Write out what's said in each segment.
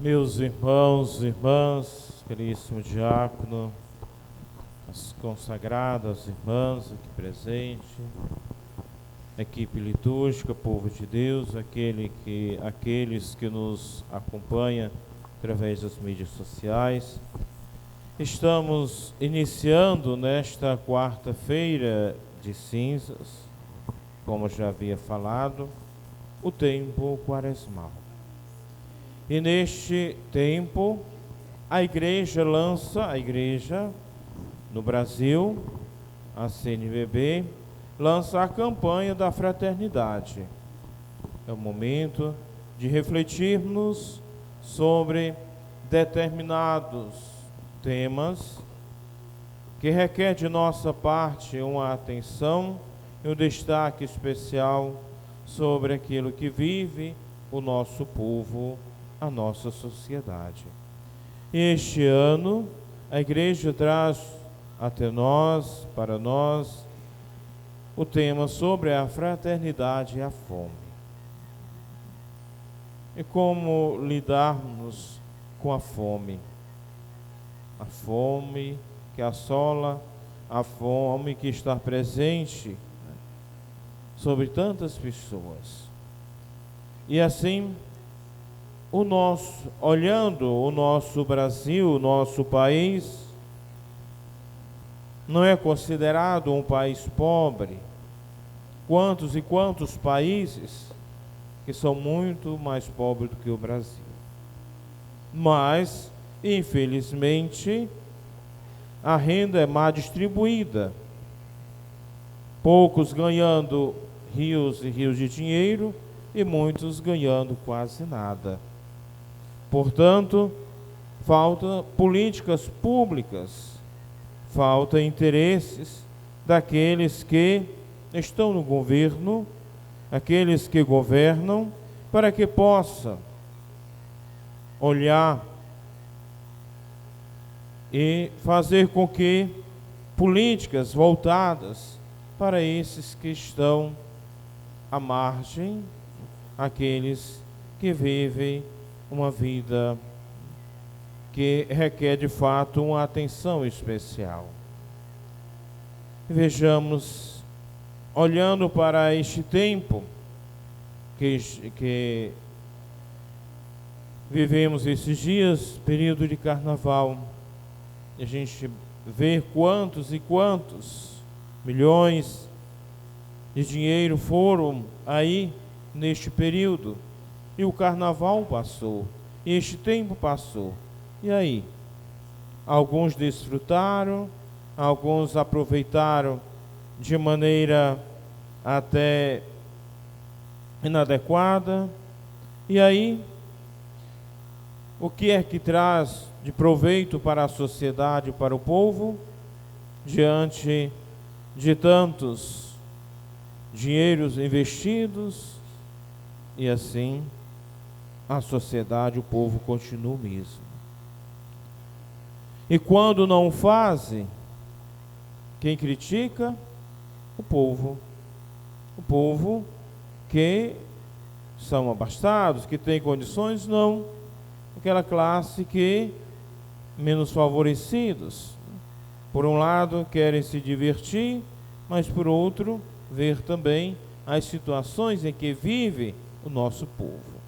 Meus irmãos e irmãs, caríssimo diácono, as consagradas irmãs aqui presentes, equipe litúrgica, povo de Deus, aqueles que nos acompanham através das mídias sociais. Estamos iniciando nesta quarta-feira de cinzas, como já havia falado, o tempo quaresmal. E neste tempo, a igreja no Brasil, a CNBB, lança a campanha da fraternidade. É o momento de refletirmos sobre determinados temas que requer de nossa parte uma atenção e um destaque especial sobre aquilo que vive o nosso povo, a nossa sociedade. Este ano, a igreja traz até nós, para nós, o tema sobre a fraternidade e a fome. E como lidarmos com a fome? A fome que assola, a fome que está presente sobre tantas pessoas. E assim, olhando o nosso Brasil, o nosso país, não é considerado um país pobre. Quantos e quantos países que são muito mais pobres do que o Brasil. Mas, infelizmente, a renda é mal distribuída. Poucos ganhando rios e rios de dinheiro e muitos ganhando quase nada. Portanto, falta políticas públicas, falta interesses daqueles que estão no governo, aqueles que governam, para que possa olhar e fazer com que políticas voltadas para esses que estão à margem, aqueles que vivem uma vida que requer de fato uma atenção especial. Vejamos, olhando para este tempo que vivemos esses dias, período de carnaval, a gente vê quantos e quantos milhões de dinheiro foram aí neste período. E o carnaval passou, e este tempo passou. E aí? Alguns desfrutaram, alguns aproveitaram de maneira até inadequada. E aí, o que é que traz de proveito para a sociedade, para o povo, diante de tantos dinheiros investidos? E assim, a sociedade, o povo continua o mesmo. E quando não fazem, quem critica? O povo. O povo que são abastados, que tem condições, não. Aquela classe que menos favorecidos. Por um lado, querem se divertir, mas por outro, ver também as situações em que vive o nosso povo.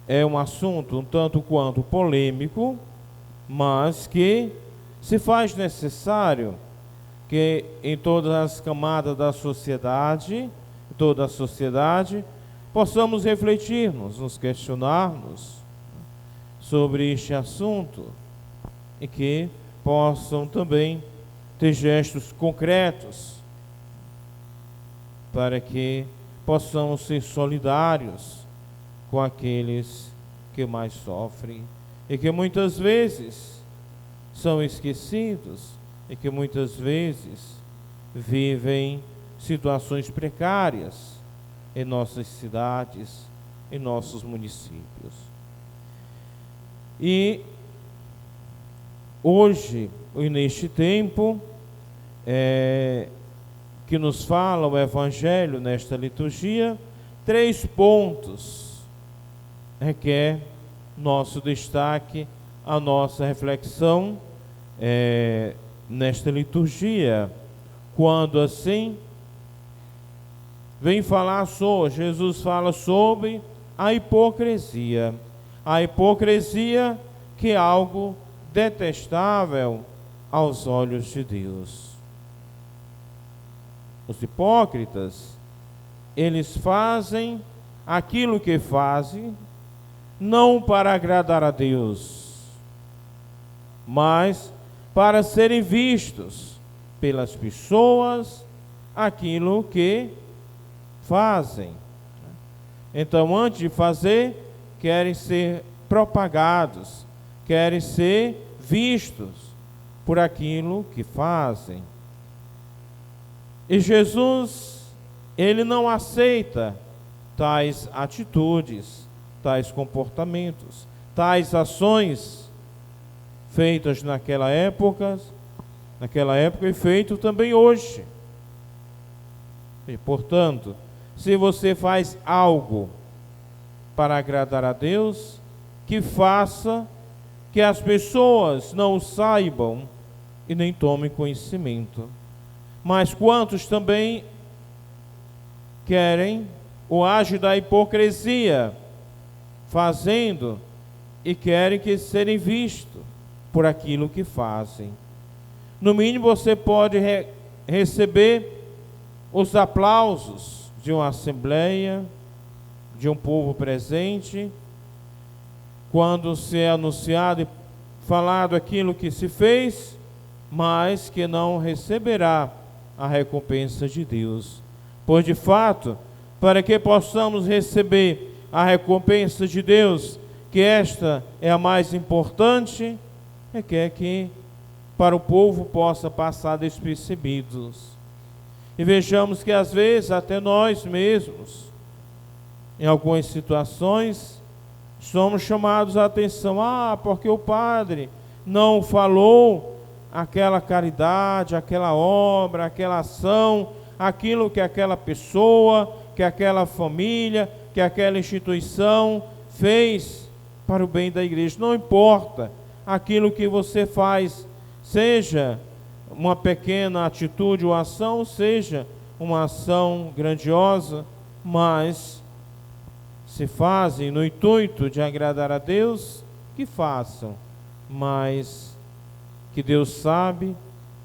É um assunto um tanto quanto polêmico, mas que se faz necessário que em todas as camadas da sociedade, toda a sociedade, possamos refletirmos, nos questionarmos sobre este assunto e que possam também ter gestos concretos para que possamos ser solidários com aqueles que mais sofrem e que muitas vezes são esquecidos e que muitas vezes vivem situações precárias em nossas cidades, em nossos municípios. E hoje, e neste tempo, que nos fala o Evangelho nesta liturgia, 3 pontos requer nosso destaque, a nossa reflexão nesta liturgia, quando assim vem falar sobre, Jesus fala sobre a hipocrisia que é algo detestável aos olhos de Deus. Os hipócritas, eles fazem aquilo que fazem, não para agradar a Deus, mas para serem vistos pelas pessoas aquilo que fazem. Então, antes de fazer, querem ser propagados, querem ser vistos por aquilo que fazem. E Jesus, ele não aceita tais atitudes, tais comportamentos, tais ações feitas naquela época e feito também hoje. E, portanto, se você faz algo para agradar a Deus, que faça que as pessoas não saibam e nem tomem conhecimento. Mas quantos também querem ou agem da hipocrisia, fazendo e querem que serem vistos por aquilo que fazem. No mínimo você pode receber os aplausos de uma assembleia, de um povo presente, quando se é anunciado e falado aquilo que se fez, mas que não receberá a recompensa de Deus. Pois de fato, para que possamos receber a recompensa de Deus, que esta é a mais importante, requer que para o povo possa passar despercebidos. E vejamos que às vezes até nós mesmos, em algumas situações, somos chamados a atenção. Porque o padre não falou aquela caridade, aquela obra, aquela ação, aquilo que aquela pessoa, que aquela família, que aquela instituição fez para o bem da igreja. Não importa aquilo que você faz, seja uma pequena atitude ou ação, seja uma ação grandiosa, mas se fazem no intuito de agradar a Deus, que façam, mas que Deus sabe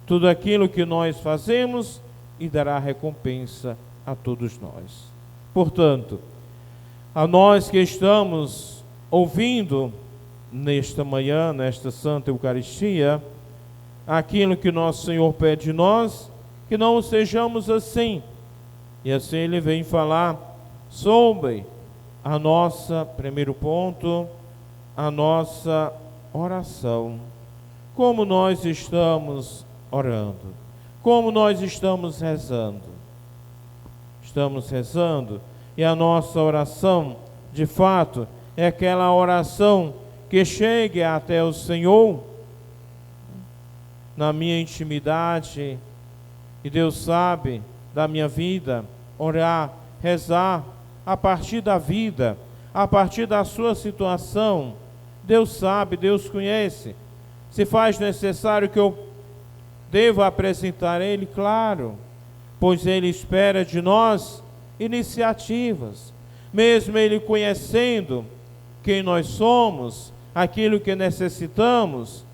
tudo aquilo que nós fazemos e dará recompensa a todos nós. Portanto, a nós que estamos ouvindo nesta manhã, nesta Santa Eucaristia, aquilo que nosso Senhor pede de nós, que não sejamos assim. E assim Ele vem falar sobre a nossa, primeiro ponto, a nossa oração. Como nós estamos orando? Como nós estamos rezando? Estamos rezando e a nossa oração, de fato, é aquela oração que chegue até o Senhor na minha intimidade, e Deus sabe da minha vida, orar, rezar a partir da vida, a partir da sua situação. Deus sabe, Deus conhece. Se faz necessário que eu deva apresentar a Ele, claro, pois Ele espera de nós iniciativas, mesmo Ele conhecendo quem nós somos, aquilo que necessitamos,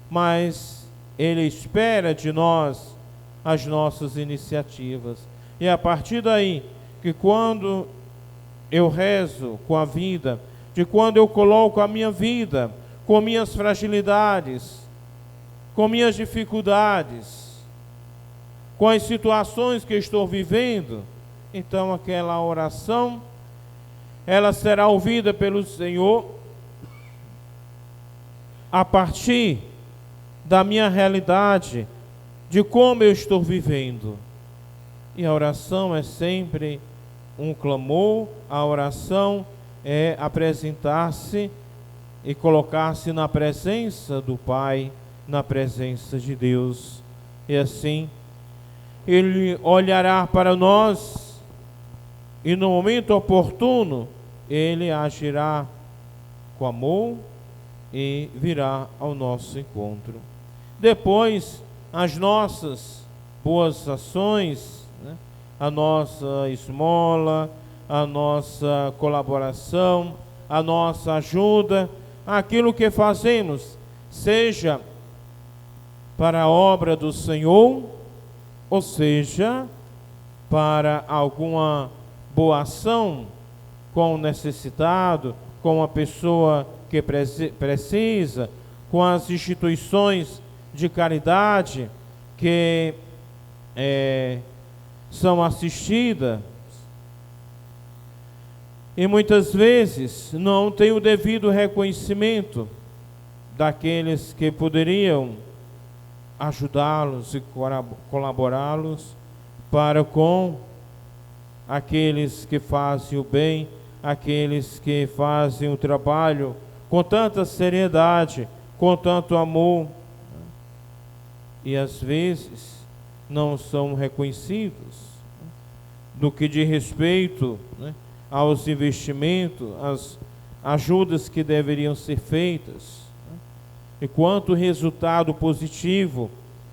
mas Ele espera de nós as nossas iniciativas. E é a partir daí que quando eu rezo com a vida, de quando eu coloco a minha vida com minhas fragilidades, com minhas dificuldades, com as situações que estou vivendo, então aquela oração, ela será ouvida pelo Senhor a partir da minha realidade, de como eu estou vivendo. E a oração é sempre um clamor, a oração é apresentar-se e colocar-se na presença do Pai, na presença de Deus. E assim, Ele olhará para nós e no momento oportuno, Ele agirá com amor e virá ao nosso encontro. Depois, as nossas boas ações, né? A nossa esmola, a nossa colaboração, a nossa ajuda, aquilo que fazemos, seja para a obra do Senhor, ou seja, para alguma boa ação com o necessitado, com a pessoa que precisa, com as instituições de caridade que são assistidas, e muitas vezes não tem o devido reconhecimento daqueles que poderiam ajudá-los e colaborá-los para com aqueles que fazem o bem, aqueles que fazem o trabalho com tanta seriedade, com tanto amor, e às vezes não são reconhecidos no que diz respeito, né, aos investimentos, às ajudas que deveriam ser feitas, né, e quanto resultado positivo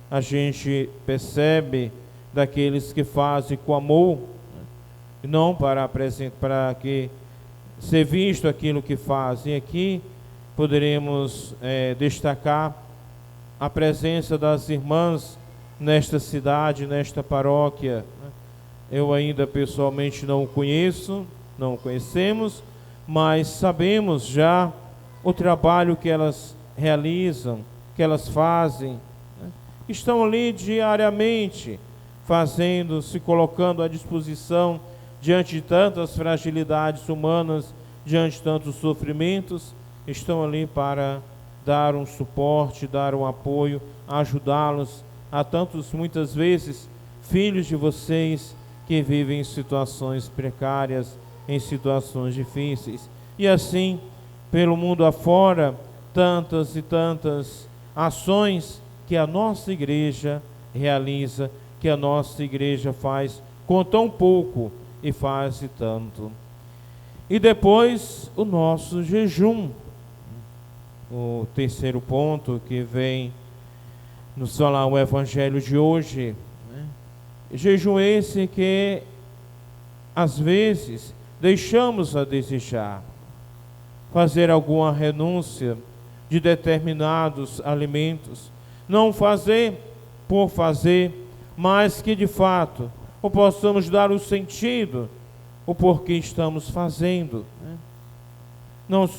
a gente percebe daqueles que fazem com amor, né, e não para que ser visto aquilo que fazem. Aqui poderemos destacar a presença das irmãs nesta cidade, nesta paróquia. Eu ainda pessoalmente não conhecemos, mas sabemos já o trabalho que elas realizam, que elas fazem, né? Estão ali diariamente fazendo, se colocando à disposição diante de tantas fragilidades humanas, diante de tantos sofrimentos, estão ali para dar um suporte, dar um apoio, ajudá-los a tantos, muitas vezes, filhos de vocês que vivem em situações precárias, em situações difíceis. E assim, pelo mundo afora, tantas e tantas ações que a nossa igreja realiza, que a nossa igreja faz com tão pouco e faz tanto. E depois o nosso jejum, o terceiro ponto que vem nos falar o evangelho de hoje, né? Jejum esse que às vezes deixamos a desejar, fazer alguma renúncia de determinados alimentos, não fazer por fazer, mas que de fato ou possamos dar o sentido, o porquê estamos fazendo, né? Não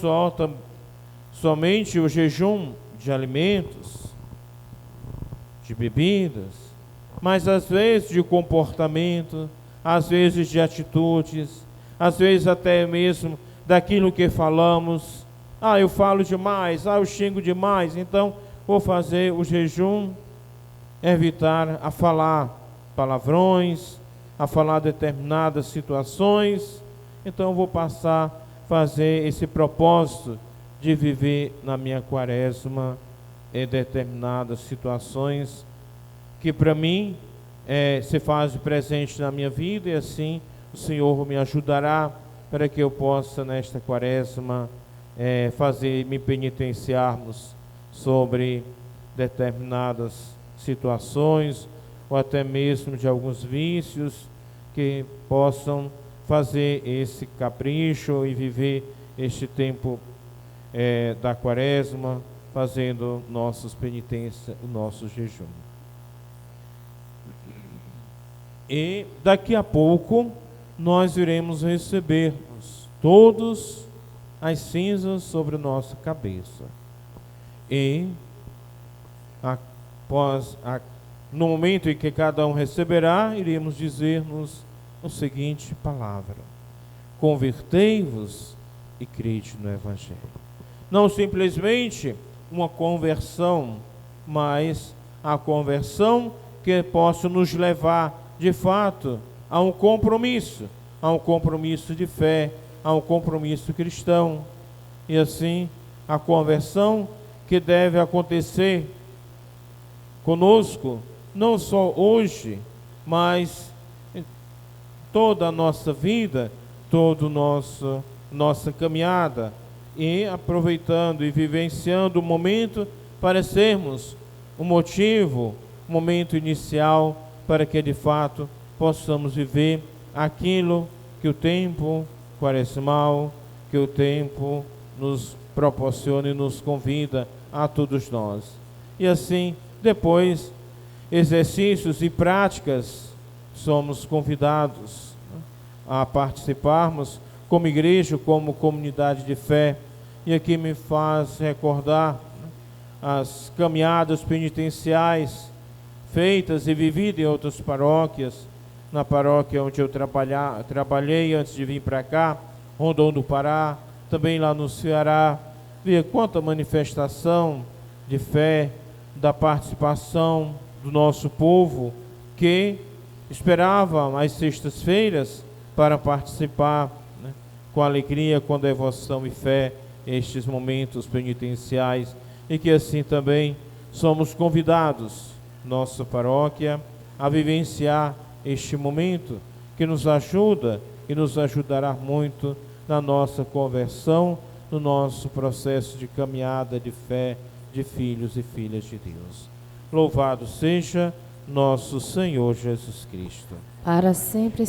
somente o jejum de alimentos, de bebidas, mas às vezes de comportamento, às vezes de atitudes, às vezes até mesmo daquilo que falamos. Eu falo demais, eu xingo demais, então vou fazer o jejum, evitar a falar palavrões, a falar determinadas situações. Então vou passar a fazer esse propósito de viver na minha quaresma em determinadas situações que para mim se faz presente na minha vida, e assim o Senhor me ajudará para que eu possa nesta quaresma me penitenciarmos sobre determinadas situações, ou até mesmo de alguns vícios que possam fazer esse capricho e viver este tempo da quaresma, fazendo nossas penitências, o nosso jejum. E daqui a pouco nós iremos recebermos todos as cinzas sobre a nossa cabeça. E no momento em que cada um receberá, iremos dizer-nos a seguinte palavra: convertei-vos e crede no Evangelho. Não simplesmente uma conversão, mas a conversão que possa nos levar, de fato, a um compromisso de fé, a um compromisso cristão. E assim, a conversão que deve acontecer conosco, não só hoje, mas em toda a nossa vida, toda nossa caminhada, e aproveitando e vivenciando o momento para sermos um motivo, um momento inicial para que de fato possamos viver aquilo que o tempo quaresmal, que o tempo nos proporciona e nos convida a todos nós. E assim, depois, exercícios e práticas, somos convidados a participarmos como igreja, como comunidade de fé. E aqui me faz recordar as caminhadas penitenciais feitas e vividas em outras paróquias. Na paróquia onde eu trabalhei antes de vir para cá, Rondon do Pará, também lá no Ceará, via quanta manifestação de fé, da participação do nosso povo, que esperava as sextas-feiras para participar, né, com alegria, com devoção e fé, estes momentos penitenciais, e que assim também somos convidados, nossa paróquia, a vivenciar este momento que nos ajuda e nos ajudará muito na nossa conversão, no nosso processo de caminhada de fé de filhos e filhas de Deus. Louvado seja nosso Senhor Jesus Cristo. Para sempre